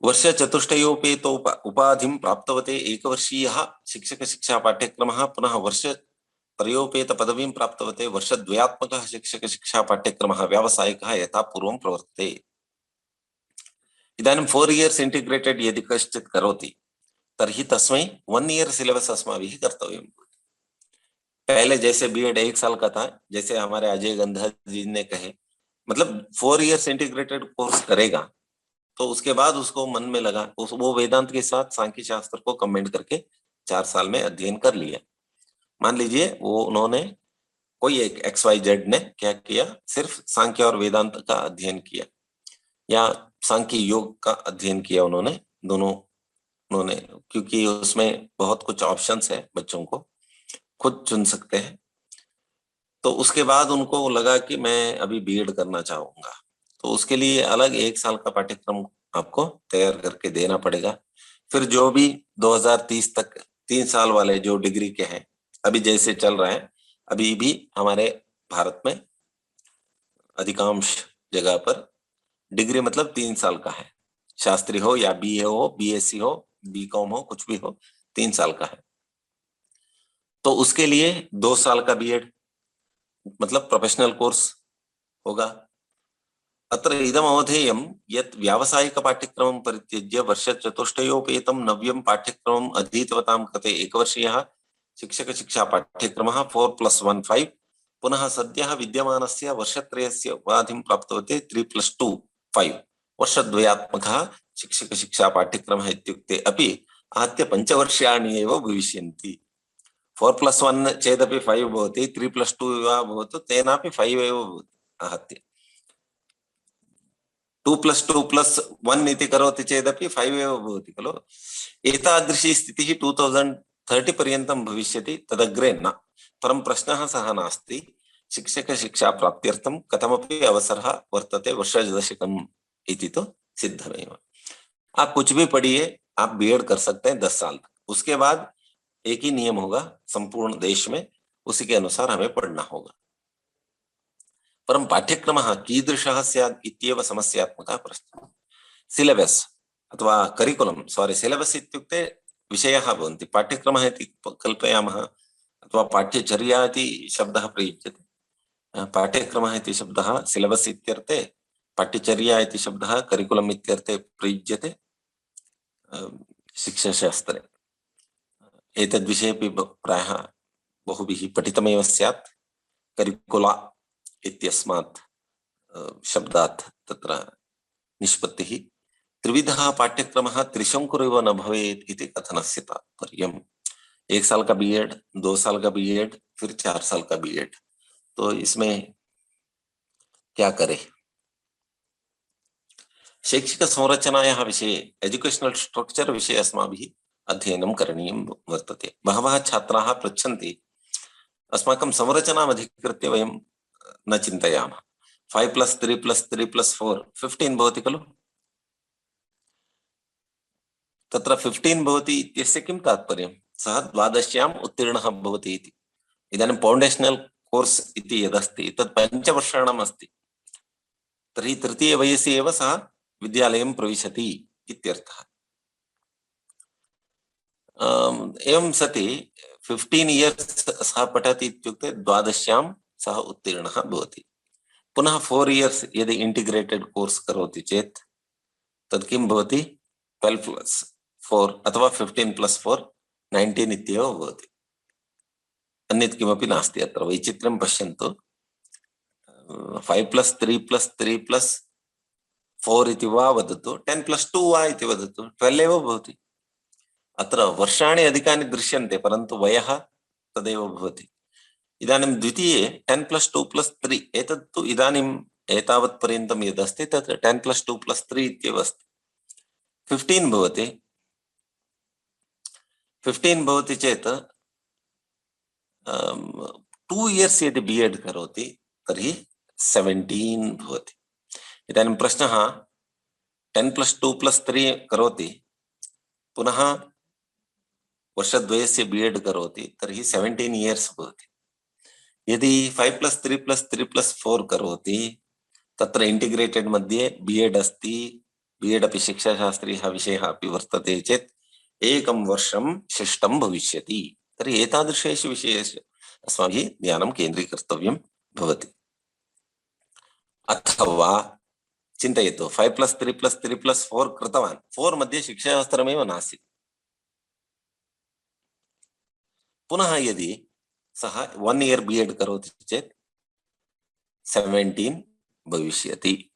वर्ष चतुष्टयोपेतो उपाधिं प्राप्तवते एकवर्षीयः शिक्षक शिक्षा पाठ्यक्रमः पुनः वर्ष त्रयोपेत पदवीं प्राप्तवते वर्षद्वयात्मकः शिक्षक शिक्षा पाठ्यक्रमः व्यावसायिकः यथा पूर्वं प्रवर्तते। इदानीं 4 years इंटिग्रेटेड यदि कश्चित् करोति तर्हि तस्मै 1 year सिलेबस अस्माभिः कर्तव्यम्। पहले जैसे बीएड 1 साल का था, जैसे हमारे अजय गंधा जी ने कहे, मतलब 4 years इंटीग्रेटेड कोर्स करेगा तो उसके बाद उसको मन में लगा, वो वेदांत के साथ सांख्य शास्त्र को कमेंट करके 4 साल में अध्ययन कर लिया। मान लीजिए वो उन्होंने कोई एक XYZ ने क्या किया, सिर्फ सांख्य और वेदांत का अध्ययन किया या सांख्य योग का अध्ययन किया उन्होंने, दोनों उन्होंने, क्योंकि उसमें बहुत कुछ ऑप्शंस है, बच्चों को खुद चुन सकते हैं। तो उसके बाद उनको लगा कि मैं अभी बीएड करना चाहूंगा, तो उसके लिए अलग 1 साल का पाठ्यक्रम आपको तैयार करके देना पड़ेगा। फिर जो भी 2030 तक 3 साल वाले जो डिग्री के हैं, अभी जैसे चल रहा है, अभी भी हमारे भारत में अधिकांश जगह पर डिग्री मतलब 3 साल का है, शास्त्री हो या बीए हो, बीएससी हो, बीकॉम हो, कुछ भी हो, 3 साल का है। तो उसके लिए 2 साल का बीएड मतलब प्रोफेशनल कोर्स होगा। अत्र इदम् अवधेयं यत् व्यावसायिक पाठ्यक्रमं परित्यज्य वर्षचतुष्टयोपेतं नव्यं पाठ्यक्रमम् अधीतवतां कृते एकवर्षीयः शिक्षक शिक्षा पाठ्यक्रमः 4+1 5, पुनः सद्यः विद्यमानस्य वर्षत्रयस्य उपाधिं प्राप्तवते 3+2 5 वर्षद्वयात्मकः शिक्षक शिक्षा पाठ्यक्रमः इत्युक्ते अपि आहत्य 5 वर्षाणि एव भविष्यन्ति। 4+1 चेदपि 5 भवति, 3+2 वा भवतु तेनापि 5 एव भवति आहत्य। 2+2+1 इति करोति चेदपि 5 एव भवति खलु। एतादृशी स्थितिः 2030 पर्यन्तं भविष्यति, तदग्रे न। परं प्रश्नः सः नास्ति, शिक्षक शिक्षा प्राप्त्यर्थं कथमपि अवसरः वर्तते वर्षदशकम् इति तो सिद्धमेव। आप कुछ भी पढ़िए, आप बीएड कर सकते हैं 10 साल तक, उसके बाद एक ही नियम होगा संपूर्ण देश में, उसी के अनुसार हमें पढ़ना होगा। परं पाठ्यक्रमः कीदृशः स्यात् इत्येव समस्यात्मकः प्रश्नः। सिलेबस् अथवा करिकुलम सॉरी सिलेबस् इत्युक्ते विषयाः भवन्ति, पाठ्यक्रमः इति कल्पयामः अथवा पाठ्यचर्या इति शब्दः प्रयुज्यते। पाठ्यक्रमः इति शब्दः सिलेबस् इत्यर्थे, पाठ्यचर्या इति शब्दः करिकुलम इत्यर्थे प्रयुज्यते शिक्षाशास्त्रे। एतद्विषयेपि प्रायः बहुभिः पठितमेव स्यात्। करिकुला इत्यस्मात् शब्दात् तत्र निष्पत्तिः। त्रिविधः पाठ्यक्रमः त्रिशंकुरिव न भवेत् इति कथनस्य तात्पर्यम्। 1 साल का बीएड, 2 साल का बीएड, फिर 4 साल का बीएड। तो इसमें क्या करें? शैक्षिक संरचनायाः विषये, एजुकेशनल स्ट्रक्चर विषये अस्माभिः अध्ययनं करणीयं वर्तते। बहवः छात्राः पृच्छन्ति, अस्माकं संरचनाम् अधिकृत्य वयं न चिन्तयामः। 5+3+3+4 15 भवति खलु? तत्र 15 भवति इत्यस्य किं तात्पर्यं? सः 12श्याम् उत्तीर्णः भवति इति। इदानीं फौण्डेशनल कोर्स इति यदस्ति तत् 5 वर्षाणाम् अस्ति, तर्हि तृतीय वयसि एव सः विद्यालयं प्रविशति इत्यर्थः। एवं सति 15 इयर्स सः पठति इत्युक्ते 12श्यां सः उत्तीर्णः भवति। पुनः 4 इयर्स यदि इंटीग्रेटेड कोर्स करोति चेत् तत् किं भवति? 12+4 अथवा 15+4 19 इत्येव भवति। अन्यत् किमपि नास्ति अत्र। वैचित्र्यं पश्यन्तु। 5+3+3+4 इति वा वदतु, 10+2 वा इति वदतु, 12 एव भवति। अत्र वर्षाणि अधिकानि दृश्यन्ते, परन्तु वयः तदेव भवति। इदानीं द्वितीये 10+2+3 एतत्तु इदानीम् एतावत् पर्यन्तं यदस्ति तत् 10+2+3 इत्येव अस्ति। 15 भवति। 15 भवति चेत् 2 इयर्स यदि बीएड करोति तर्हि 17 भवति। इदानीं प्रश्नः, 10+2+3 करोति, पुनः वर्षद्वयस्य बीएड करोति तर्हि 17 इयर्स भवति। यदि 5+3+3+4 करोति, तत्र इंटीग्रेटेड मध्ये बीएड अस्ति, बीएड अपि शिक्षाशास्त्रीयः विषयः अपि वर्तते चेत् 1 वर्षं शिष्टं भविष्यति। तर्हि एतादृशेषु विषयेषु अस्माभिः ध्यानं केन्द्रीकर्तव्यं भवति। अथवा चिन्तयतु, 5+3+3+4 कृतवान्, 4 मध्ये शिक्षाशास्त्रमेव नासीत्। पुनः यदि सः 1 इयर बीएड करोति चेत् 17 भविष्यति।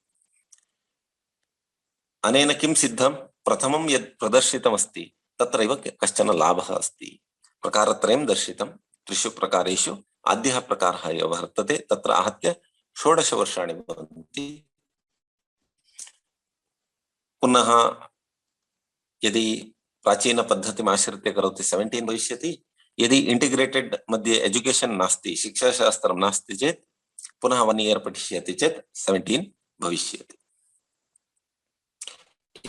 अनेन किं सिद्धं? प्रथमं यत् प्रदर्शितमस्ति तत्रैव कश्चन लाभः अस्ति। प्रकारत्रयं दर्शितं, 3 प्रकारेषु आद्यः प्रकारः एव वर्तते। तत्र आहत्य 16 वर्षाणि भवन्ति। पुनः यदि प्राचीनपद्धतिम् आश्रित्य करोति 17 भविष्यति। यदि इंटीग्रेटेड मध्ये एजुकेशन नास्ति, शिक्षाशास्त्रं नास्ति चेत् पुनः 1 इयर पठिष्यति चेत् 17 भविष्यति।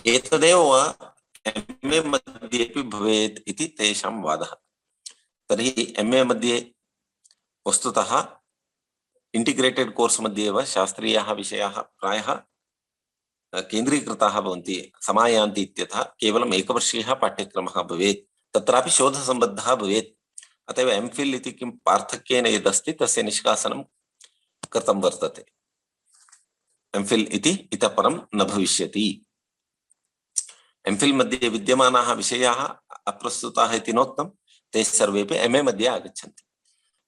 एतदेव एमए मध्येपि भवेत् इति तेषां वादः। तर्हि एमए मध्ये वस्तुतः इंटीग्रेटेड कोर्स मध्ये एव शास्त्रीयाः विषयाः प्रायः केन्द्रीकृताः भवन्ति, समायान्ति इत्यतः केवलम् 1 वर्षीयः पाठ्यक्रमः भवेत्, तत्रापि शोधसम्बद्धः भवेत्। अतः एमफिल इति किं पार्थक्येन यदस्ति तस्य निष्कासनं कृतं वर्तते। एमफिल इति इतः परं न भविष्यति। एमफिल मध्ये विद्यमानाः विषयाः अप्रस्तुताः इति नोक्तं, ते सर्वेपि एमए मध्ये आगच्छन्ति।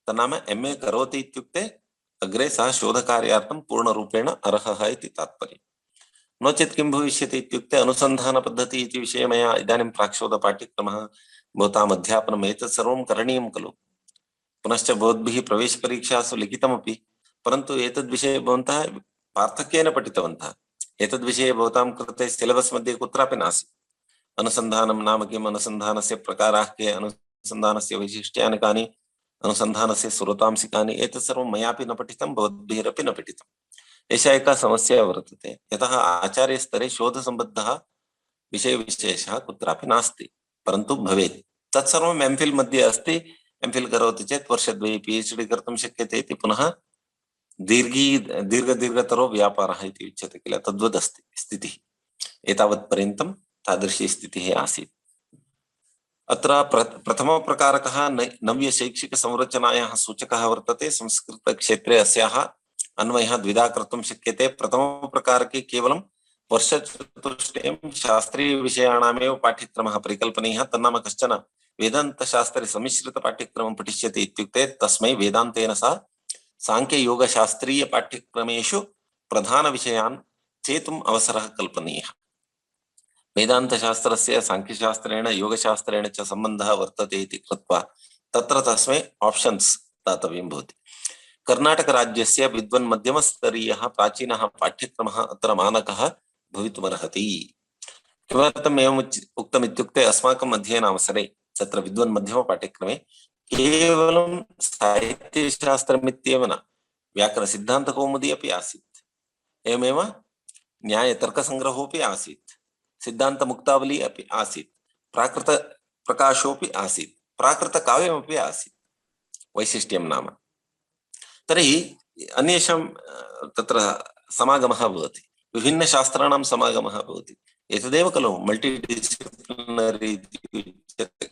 तन्नाम एमए करोति इत्युक्ते अग्रे सः शोधकार्यार्थं पूर्णरूपेण अर्हः इति तात्पर्यम्। नो चेत् किं भविष्यति इत्युक्ते अनुसन्धानपद्धति इति विषये मया इदानीं प्राक्शोधपाठ्यक्रमः भवताम् अध्यापनम् एतत् सर्वं करणीयं खलु। पुनश्च भवद्भिः प्रवेशपरीक्षासु लिखितमपि, परन्तु एतद्विषये भवन्तः पार्थक्येन पठितवन्तः। एतद्विषये भवतां कृते सिलेबस् मध्ये कुत्रापि नासीत्। अनुसन्धानं नाम किम्, अनुसन्धानस्य प्रकाराः के, अनुसन्धानस्य वैशिष्ट्यानि कानि, अनुसन्धानस्य स्रोतांसि कानि, एतत् सर्वं मयापि न पठितं, भवद्भिरपि न पठितम्। एषा एका समस्या वर्तते, यतः आचार्यस्तरे शोधसम्बद्धः विषयविशेषः कुत्रापि नास्ति, परन्तु भवेत्। तत्सर्वम् एमफिल मध्ये अस्ति। एमफिल करोति चेत् वर्षद्वये पीएचडी कर्तुं शक्यते इति पुनः दीर्घतरो व्यापारः इति उच्यते किल, तद्वदस्ति स्थितिः। एतावत्पर्यन्तं तादृशी स्थितिः आसीत्। अत्र प्रथमप्रकारकः नव्यशैक्षिकसंरचनायाः सूचकः वर्तते। संस्कृतक्षेत्रे अस्याः अन्वयः द्विधा कर्तुं शक्यते। प्रथमप्रकारके केवलं वर्षचतुष्टयं शास्त्रीयविषयाणामेव पाठ्यक्रमः परिकल्पनीयः। तन्नाम कश्चन वेदान्तशास्त्रे सम्मिश्रितपाठ्यक्रमं पठिष्यति इत्युक्ते तस्मै वेदान्तेन सह सांख्ययोगशास्त्रीयपाठ्यक्रमेषु प्रधानविषयान् चेतुम् अवसरः कल्पनीयः। वेदान्तशास्त्रस्य सांख्यशास्त्रेण योगशास्त्रेण च सम्बन्धः वर्तते इति कृत्वा तत्र तस्मै ऑप्शन्स् दातव्यं भवति। कर्णाटकराज्यस्य विद्वन्मध्यमस्तरीयः प्राचीनः पाठ्यक्रमः अत्र मानकः भवितुमर्हति। किमर्थम् एवम् उक्तम् इत्युक्ते अस्माकम् अध्ययनावसरे तत्र विद्वन्मध्यमपाठ्यक्रमे केवलं साहित्यशास्त्रमित्येव न, व्याकरणसिद्धान्तकौमुदी अपि आसीत्, एवमेव न्यायतर्कसङ्ग्रहोऽपि आसीत्, सिद्धान्तमुक्तावली अपि आसीत्, प्राकृतप्रकाशोऽपि आसीत्, प्राकृतकाव्यमपि आसीत्। वैशिष्ट्यं नाम तर्हि अन्येषां तत्र समागमः भवति, विभिन्नशास्त्राणां समागमः भवति। एतदेव खलु मल्टीडिसिप्लिनरी इति उच्यते।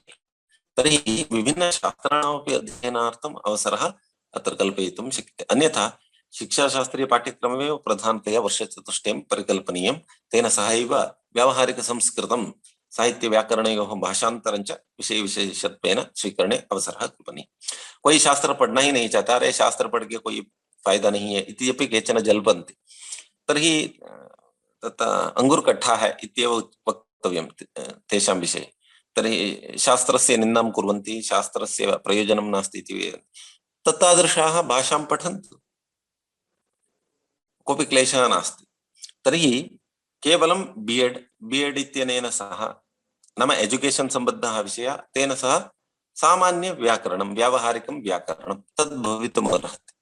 तर्हि विभिन्नशास्त्राणामपि अध्ययनार्थम् अवसरः अत्र कल्पयितुं शक्यते। अन्यथा शिक्षाशास्त्रीयपाठ्यक्रमेव प्रधानतया वर्षचतुष्टयं परिकल्पनीयं। तेन सहैव व्यावहारिकसंस्कृतं साहित्यव्याकरणयोः भाषान्तरं च विषयविशेषत्वेन स्वीकरणे अवसरः कल्पनीयः। कोई शास्त्र पढ़ना ही नहीं चाहता, अरे शास्त्र पढ़ के कोई फायदा नहीं है इति अपि केचन जल्पन्ति। तर्हि तत् अंगुरकट्ठा है इत्येव वक्तव्यं तेषां विषये। तर्हि शास्त्रस्य निन्दां कुर्वन्ति, शास्त्रस्य प्रयोजनं नास्ति इति तत्तादृशाः भाषां पठन्तु, कोऽपि क्लेशः नास्ति। तर्हि केवलं बीएड इत्यनेन सह नाम एजुकेशन सम्बद्धः विषयः, तेन सह सामान्य व्याकरणं, व्यावहारिकं व्याकरणं तद् भवितुमर्हति।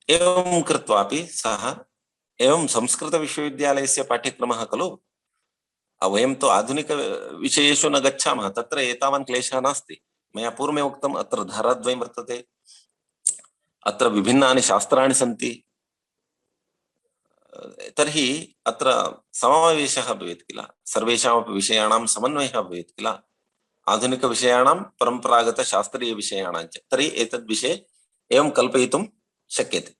एवं कृत्वापि सः एवं संस्कृतविश्वविद्यालयस्य पाठ्यक्रमः खलु, वयं तु आधुनिकविषयेषु न गच्छामः, तत्र एतावान् क्लेशः नास्ति। मया पूर्वमेव उक्तम्, अत्र धाराद्वयं वर्तते, अत्र विभिन्नानि शास्त्राणि सन्ति। तर्हि अत्र समावेशः भवेत् किल, सर्वेषामपि विषयाणां समन्वयः भवेत् किल, आधुनिकविषयाणां परम्परागतशास्त्रीयविषयाणां च। तर्हि एतद्विषये एवं कल्पयितुं शक्यते।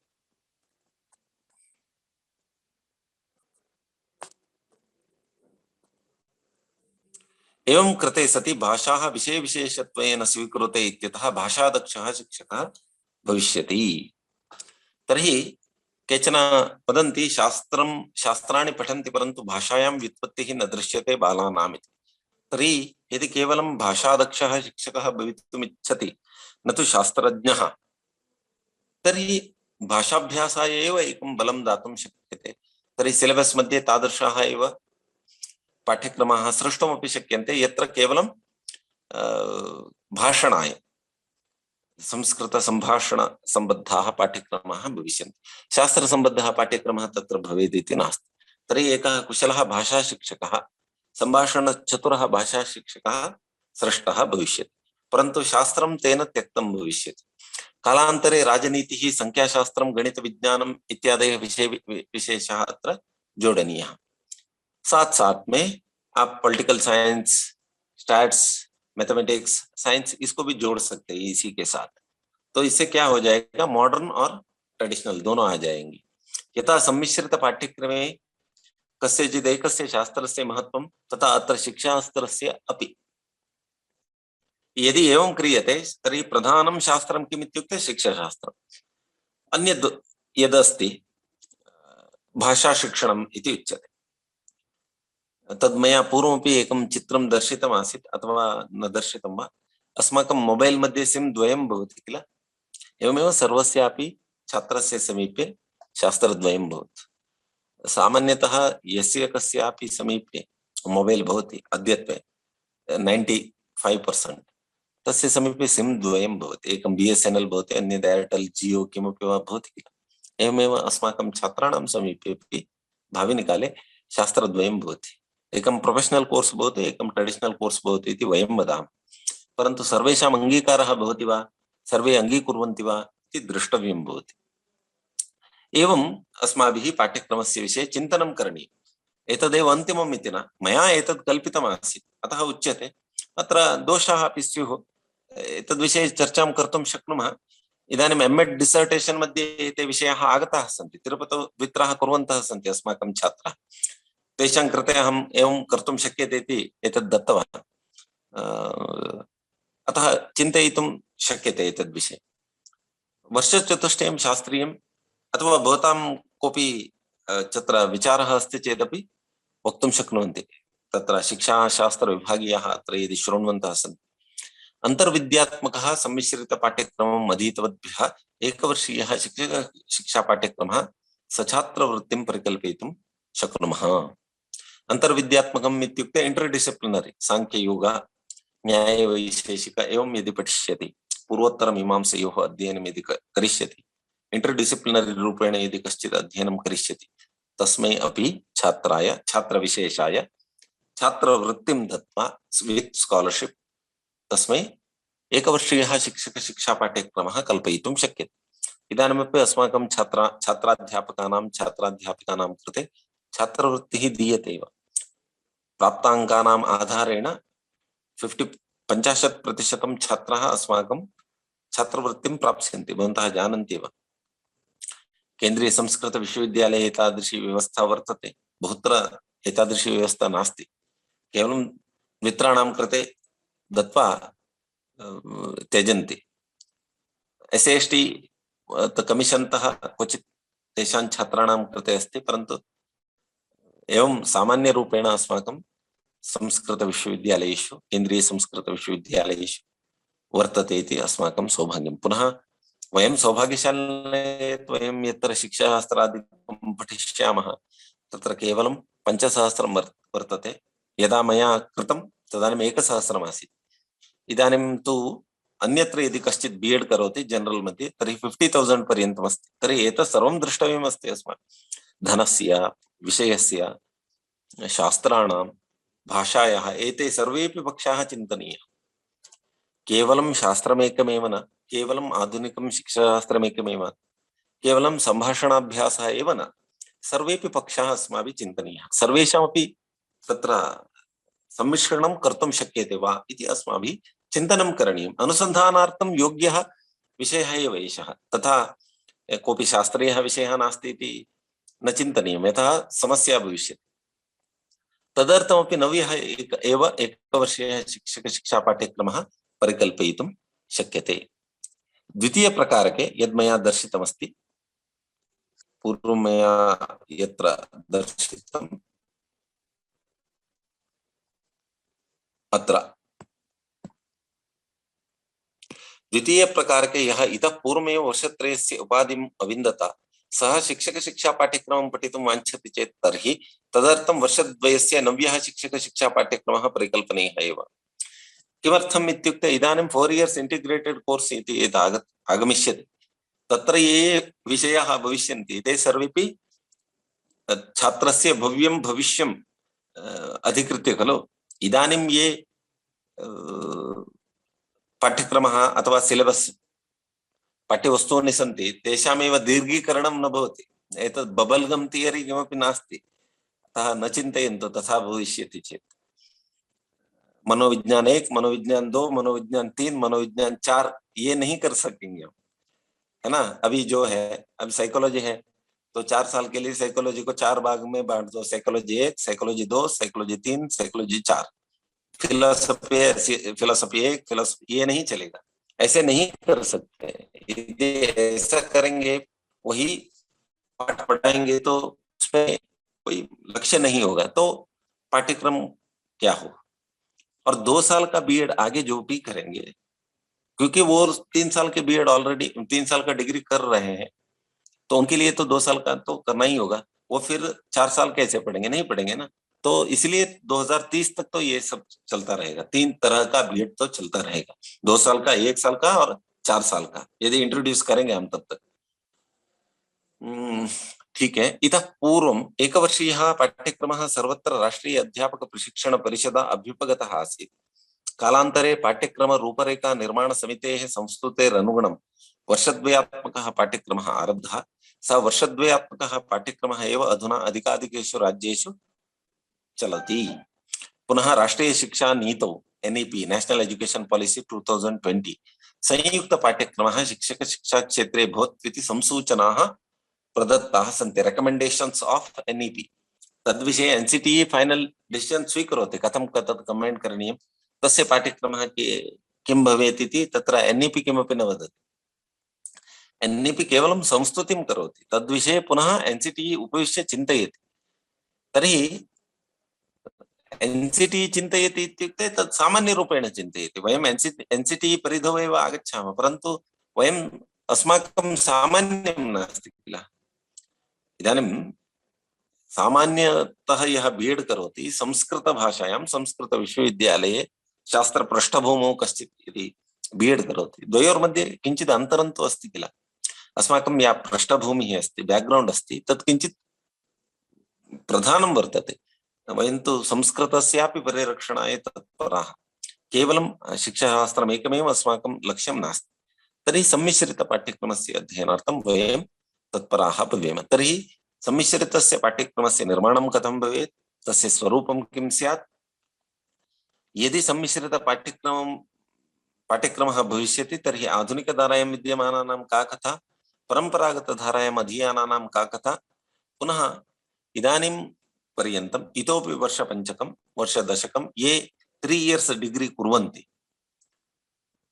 एवं कृते सति भाषाः विषयविशेषत्वेन स्वीकुरुते इत्यतः भाषादक्षः शिक्षकः भविष्यति। तर्हि केचन वदन्ति शास्त्राणि पठन्ति परन्तु भाषायां व्युत्पत्तिः न दृश्यते बालानाम् इति। तर्हि यदि केवलं भाषादक्षः शिक्षकः भवितुम् इच्छति, न तु शास्त्रज्ञः, तर्हि भाषाभ्यासाय एव एकं बलं दातुं शक्यते। तर्हि सिलेबस् मध्ये तादृशाः एव पाठ्यक्रमाः सृष्टुमपि शक्यन्ते, यत्र केवलं भाषणाय संस्कृतसम्भाषणसम्बद्धाः पाठ्यक्रमाः भविष्यन्ति। शास्त्रसम्बद्धः पाठ्यक्रमः तत्र भवेत् इति नास्ति। तर्हि एकः कुशलः भाषाशिक्षकः, सम्भाषणचतुरः भाषाशिक्षकः सृष्टः भविष्यति, परन्तु शास्त्रं तेन त्यक्तं भविष्यति। कालान्तरे राजनीतिः, संख्याशास्त्रं, गणितविज्ञानम् इत्यादयः विशेषः अत्र जोड़नीयः। साथ साथ में आप political science, stats, mathematics, science इसको भी जोड़ सकते हैं इसी के साथ। तो इससे क्या हो जाएगा, मॉडर्न और ट्रेडिशनल दोनों आ जाएंगे। यथा सम्मिश्रित पाठ्यक्रमे कस्यचित् एकस्य शास्त्रस्य महत्त्वं तथा अत्र शिक्षाशास्त्रस्य अपि। यदि एवं क्रियते तर्हि प्रधानं शास्त्रं किम् इत्युक्ते शिक्षाशास्त्रम्, अन्यद् यदस्ति भाषाशिक्षणम् इति उच्यते। तद् मया पूर्वमपि एकं चित्रं दर्शितम् आसीत्, अथवा न दर्शितं वा, अस्माकं मोबाइल मध्ये सिम द्वयं भवति किल, एवमेव सर्वस्यापि छात्रस्य समीपे शास्त्रद्वयं भवति। सामान्यतः यस्य कस्यापि समीपे मोबाइल भवति अद्यत्वे 95% तस्य समीपे सिम द्वयं भवति, एकं BSNL भवति, अन्यत् एयरटेल, जियो किमपि वा भवति किल। एवमेव अस्माकं छात्राणां समीपे अपि भाविनिकाले शास्त्रद्वयं भवति, एकं प्रोफेशनल कोर्स भवति, एकं ट्रेडिशनल कोर्स भवति इति वयं वदामः। परन्तु सर्वेषाम् अङ्गीकारः भवति वा, सर्वे अङ्गीकुर्वन्ति वा इति द्रष्टव्यं भवति। एवं अस्माभिः पाठ्यक्रमस्य विषये चिन्तनं करणीयम्। एतदेव अन्तिमम् इति न, मया एतत् कल्पितमासीत्, अतः उच्यते। अत्र दोषाः अपि स्युः, एतद्विषये चर्चां कर्तुं शक्नुमः। इदानीम् एम्.एड् डिसर्टेशन् मध्ये एते विषयाः आगताः सन्ति, तिरुपतौ द्वित्राः कुर्वन्तः सन्ति अस्माकं छात्राः। तेषां कृते अहम् एवं कर्तुं शक्यते इति एतत् दत्तवान्। अतः चिन्तयितुं शक्यते एतद्विषये। वर्षचतुष्टयं शास्त्रीयम् अथवा भवतां कोऽपि तत्र विचारः अस्ति चेदपि वक्तुं शक्नुवन्ति। तत्र शिक्षाशास्त्रविभागीयाः अत्र यदि शृण्वन्तः सन्ति, अन्तर्विद्यात्मकः सम्मिश्रितपाठ्यक्रमम् अधीतवद्भ्यः एकवर्षीयः शिक्षापाठ्यक्रमः सछात्रवृत्तिं परिकल्पयितुं शक्नुमः। अन्तर्विद्यात्मकम् इत्युक्ते इंटरडिसिप्लिनरी, साङ्ख्ययोग, न्यायवैशेषिक एवं यदि पठिष्यति, पूर्वोत्तरमीमांसयोः अध्ययनं यदि करिष्यति, इंटरडिसिप्लिनरी रूपेण यदि कश्चित् अध्ययनं करिष्यति, तस्मै अपि छात्राय, छात्रविशेषाय छात्रवृत्तिं दत्वा वित् स्कॉलरशिप तस्मै एकवर्षीयः शिक्षापाठ्यक्रमः कल्पयितुं शक्यते। इदानीमपि अस्माकं छात्राध्यापकानां कृते छात्रवृत्तिः दीयते एव। प्राप्ताङ्कानाम् आधारेण 50% छात्राः अस्माकं छात्रवृत्तिं प्राप्स्यन्ति। भवन्तः जानन्ति एव, केन्द्रीय संस्कृत विश्वविद्यालये एतादृशी व्यवस्था वर्तते, बहुत्र एतादृशी व्यवस्था नास्ति। केवलं मित्राणां कृते दत्वा त्यजन्ति। SAST कमिशन् तः क्वचित् तेषां छात्राणां कृते अस्ति, परन्तु एवं सामान्यरूपेण अस्माकं संस्कृतविश्वविद्यालयेषु, केन्द्रीय संस्कृतविश्वविद्यालयेषु वर्तते इति अस्माकं सौभाग्यं। पुनः वयं सौभाग्यशालिनः, वयं यत्र शिक्षाशास्त्रादिकं पठिष्यामः तत्र केवलं 5,000 वर्तते। यदा मया कृतं तदानीम् 1,000 आसीत्। इदानीं तु अन्यत्र यदि कश्चित् B.Ed करोति जनरल मध्ये तर्हि 50,000 पर्यन्तम् अस्ति। तर्हि एतत् सर्वं द्रष्टव्यम् अस्ति अस्माभिः। धनस्य, विषयस्य, शास्त्राणां, भाषायाः, एते सर्वेपि पक्षाः चिन्तनीयाः। केवलं शास्त्रमेकमेव न, केवलम् आधुनिकं शिक्षाशास्त्रमेकमेव, केवलं सम्भाषणाभ्यासः एव न, सर्वेपि पक्षाः अस्माभिः चिन्तनीयाः। सर्वेषामपि तत्र सम्मिश्रणं कर्तुं शक्यते वा इति अस्माभिः चिन्तनं करणीयम्। अनुसन्धानार्थं योग्यः विषयः एव एषः। तथा कोऽपि शास्त्रीयः विषयः नास्ति इति न चिन्तनीयं, यतः समस्या भविष्यति। तदर्थमपि नव्यः एकवर्षीयः शिक्षापाठ्यक्रमः परिकल्पयितुं शक्यते। द्वितीयप्रकारके यद् मया दर्शितमस्ति, पूर्वं मया यत्र दर्शितम् अत्र द्वितीयप्रकारके यः इतः पूर्वमेव वर्षत्रयस्य उपाधिम् अविन्दता सः शिक्षकशिक्षापाठ्यक्रमं पठितुं वाञ्छति चेत् तर्हि तदर्थं वर्षद्वयस्य नव्यः शिक्षकशिक्षापाठ्यक्रमः परिकल्पनीयः एव। किमर्थम् इत्युक्ते इदानीं 4 years इंटिग्रेटेड कोर्स इति यद् आगमिष्यति, तत्र ये विषयाः भविष्यन्ति ते सर्वेपि छात्रस्य भव्यं भविष्यं अधिकृत्य खलु। इदानीं ये पाठ्यक्रमः अथवा सिलेबस् पाठ्यवस्तूनि सन्ति तेषामेव दीर्घीकरणं न भवति। एतत् बबल् गम् थियरी किमपि नास्ति, अतः न चिन्तयन्तु तथा भविष्यति चेत्। मनोविज्ञान 1, मनोविज्ञान 2, मनोविज्ञान 3, मनोविज्ञान 4 ये नहीं कर सकेंगे हम, है ना। अभी जो है, अभी साइकोलॉजी है तो 4 साल के लिए साइकोलॉजी को 4 भाग में बांट दो, psychology 1, psychology 2, psychology 3, psychology 4। Philosophy 1, philosophy, ये नहीं चलेगा, ऐसे नहीं कर सकते। यदि ऐसा करेंगे, वही पाठ पढ़ाएंगे तो उसमें कोई लक्ष्य नहीं होगा, तो पाठ्यक्रम क्या होगा। और 2 साल का B.Ed आगे जो भी करेंगे, क्योंकि वो 3 साल के B.Ed ऑलरेडी 3 साल का डिग्री कर रहे हैं, तो उनके लिए तो 2 साल का तो करना ही होगा। वो फिर 4 साल कैसे पढ़ेंगे, नहीं पढ़ेंगे ना। तो इसलिए 2030 तक तो ये सब चलता रहेगा। 3 तरह का B.Ed तो चलता रहेगा, 2 साल का, 1 साल का और 4 साल का, यदि इंट्रोड्यूस करेंगे हम तब तक। ठीक है। इतः पूर्वम् एकवर्षीयः पाठ्यक्रमः सर्वत्र राष्ट्रीय अध्यापक प्रशिक्षण परिषदा अभ्युपगतः आसीत्। कालान्तरे पाठ्यक्रम रूपरेखा निर्माण समितेः संस्तुतेरनुगुणं वर्षद्वयात्मकः पाठ्यक्रमः आरब्धः। सः वर्षद्वयात्मकः पाठ्यक्रमः एव अधुना अधिकाधिकेषु राज्येषु चलति। पुनः राष्ट्रीय शिक्षा नीतौ NEP नेशनल एजुकेशन पॉलिसी 2020 संयुक्त पाठ्यक्रमः शिक्षक शिक्षा क्षेत्रे भवत्विति संसूचनाः प्रदत्ताः सन्ति। रेकमेंडेशंस ऑफ NEP तद्विषये NCTE फाइनल डिसीजन स्वीकरोति कथं तत् कमेंट करणीयं तस्य पाठ्यक्रमः किं भवेत् इति। तत्र NEP किमपि न वदति। NEP केवलं संस्तुतिं करोति। तद्विषये पुनः NCTE उपविश्य चिन्तयति। तर्हि NCTE चिन्तयति इत्युक्ते तत् सामान्यरूपेण चिन्तयति। वयं NCTE परिधौ एव आगच्छामः, परन्तु वयम् अस्माकं सामान्यं नास्ति किल। इदानीं सामान्यतः यः B.Ed करोति संस्कृतभाषायां संस्कृतविश्वविद्यालये शास्त्रपृष्ठभूमौ कश्चित् यदि B.Ed करोति, द्वयोर्मध्ये किञ्चित् अन्तरं तु अस्ति किल। अस्माकं या पृष्ठभूमिः अस्ति, बैकग्राउंड अस्ति, तत् किञ्चित् प्रधानं वर्तते। वयं तु संस्कृतस्यापि परिरक्षणाय तत्पराः। केवलं शिक्षाशास्त्रम् एकमेव अस्माकं लक्ष्यं नास्ति। तर्हि सम्मिश्रितपाठ्यक्रमस्य अध्ययनार्थं वयं तत्पराः भवेम। तर्हि सम्मिश्रितस्य पाठ्यक्रमस्य निर्माणं कथं भवेत्, तस्य स्वरूपं किं स्यात्। यदि पाठ्यक्रमः भविष्यति तर्हि आधुनिकधारायां विद्यमानानां का कथा, परम्परागतधारायाम् अधीयानानां का कथा, पुनः इदानीं पर्यन्तम् इतोपि वर्षपञ्चकं वर्षदशकं ये 3 years डिग्री कुर्वन्ति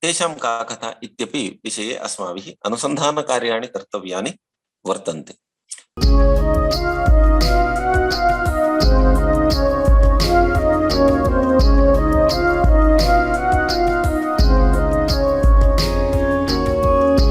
तेषां का कथा इत्यपि विषये अस्माभिः अनुसन्धानकार्याणि कर्तव्यानि वर्तन्ते।